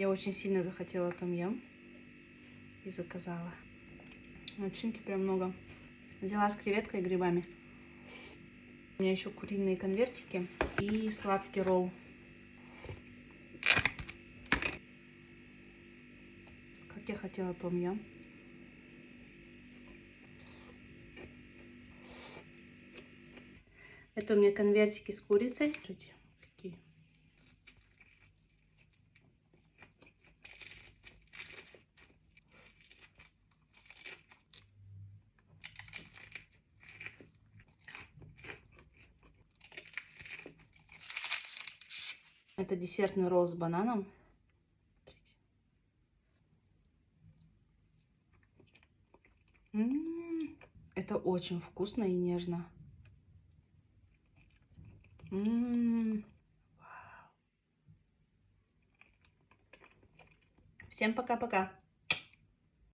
Я очень сильно захотела том-ям и заказала. Начинки прям много. Взяла с креветкой и грибами. У меня еще куриные конвертики и сладкий ролл. Как я хотела том-ям. Это у меня конвертики с курицей. Смотрите, какие. Это десертный ролл с бананом. Это очень вкусно и нежно. Всем пока-пока.